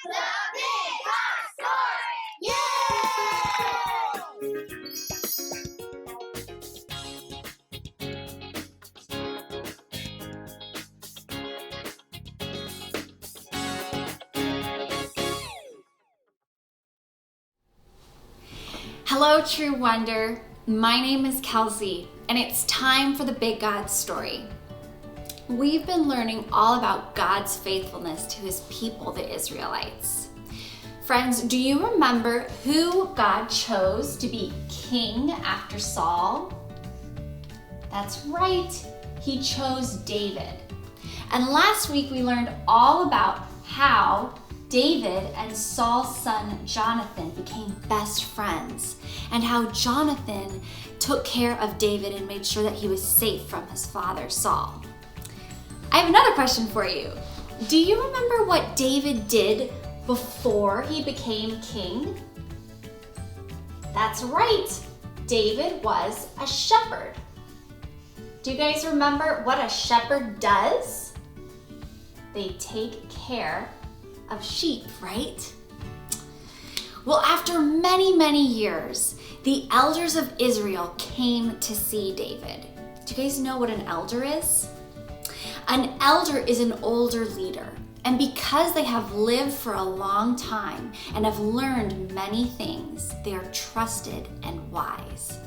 The Big Hot Story! Hello, TruWonder. My name is Kelsey, and it's time for the Big God Story. We've been learning all about God's faithfulness to his people, the Israelites. Friends, do you remember who God chose to be king after Saul? That's right, he chose David. And last week we learned all about how David and Saul's son Jonathan became best friends, and how Jonathan took care of David and made sure that he was safe from his father Saul. I have another question for you. Do you remember what David did before he became king? That's right, David was a shepherd. Do you guys remember what a shepherd does? They take care of sheep, right? Well, after many years, the elders of Israel came to see David. Do you guys know what an elder is? An elder is an older leader, and because they have lived for a long time and have learned many things, they are trusted and wise.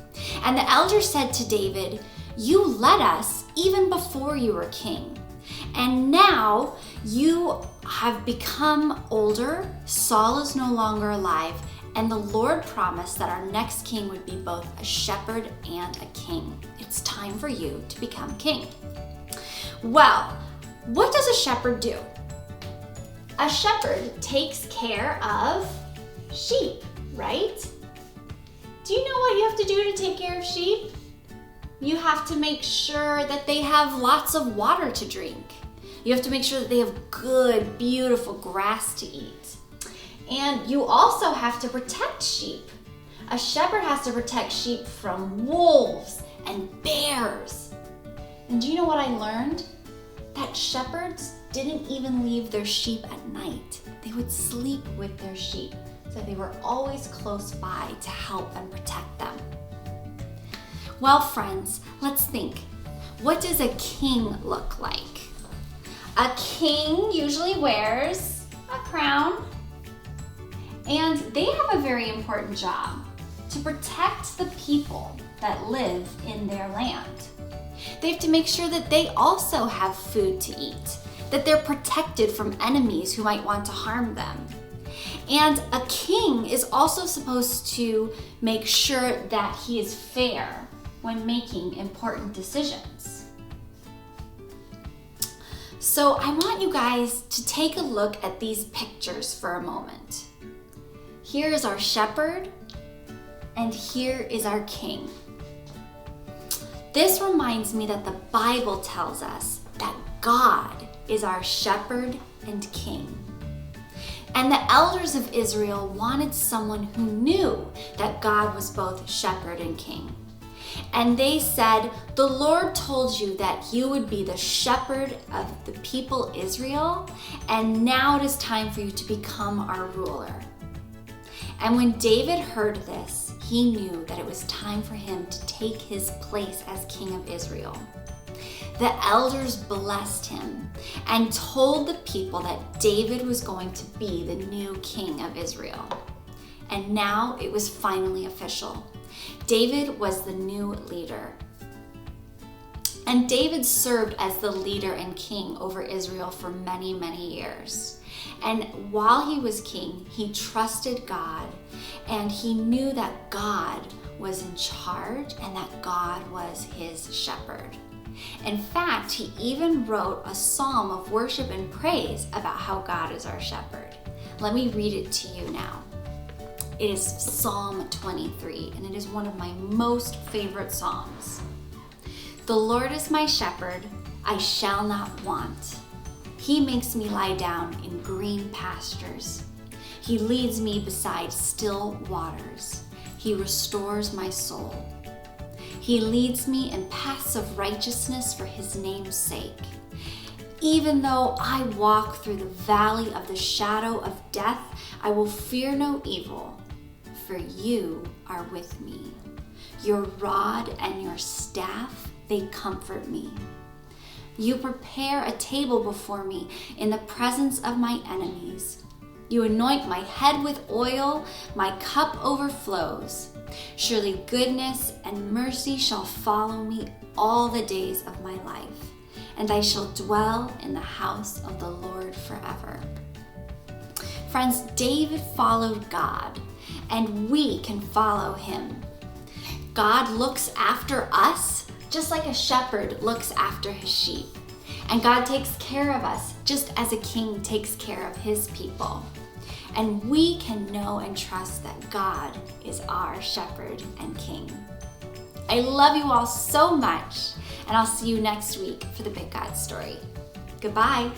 And the elder said to David, "You led us even before you were king. And now you have become older, Saul is no longer alive, and the Lord promised that our next king would be both a shepherd and a king. It's time for you to become king." Well, what does a shepherd do? A shepherd takes care of sheep, right? Do you know what you have to do to take care of sheep? You have to make sure that they have lots of water to drink. You have to make sure that they have good, beautiful grass to eat. And you also have to protect sheep. A shepherd has to protect sheep from wolves and bears. And do you know what I learned? That shepherds didn't even leave their sheep at night. They would sleep with their sheep, so they were always close by to help and protect them. Well, friends, let's think. What does a king look like? A king usually wears a crown, and they have a very important job to protect the people that live in their land. They have to make sure that they also have food to eat, that they're protected from enemies who might want to harm them. And a king is also supposed to make sure that he is fair when making important decisions. So I want you guys to take a look at these pictures for a moment. Here is our shepherd, and here is our king. This reminds me that the Bible tells us that God is our shepherd and king. And the elders of Israel wanted someone who knew that God was both shepherd and king. And they said, "The Lord told you that you would be the shepherd of the people Israel, and now it is time for you to become our ruler." And when David heard this, he knew that it was time for him to take his place as king of Israel. The elders blessed him and told the people that David was going to be the new king of Israel. And now it was finally official. David was the new leader. And David served as the leader and king over Israel for many years. And while he was king, he trusted God, and he knew that God was in charge and that God was his shepherd. In fact, he even wrote a psalm of worship and praise about how God is our shepherd. Let me read it to you now. It is Psalm 23, and it is one of my most favorite psalms. "The Lord is my shepherd, I shall not want. He makes me lie down in green pastures. He leads me beside still waters. He restores my soul. He leads me in paths of righteousness for his name's sake. Even though I walk through the valley of the shadow of death, I will fear no evil, for you are with me. Your rod and your staff, they comfort me. You prepare a table before me in the presence of my enemies. You anoint my head with oil, my cup overflows. Surely goodness and mercy shall follow me all the days of my life, and I shall dwell in the house of the Lord forever. Friends, David followed God, and we can follow him. God looks after us just like a shepherd looks after his sheep. And God takes care of us just as a king takes care of his people. And we can know and trust that God is our shepherd and king. I love you all so much, and I'll see you next week for the Big God Story. Goodbye.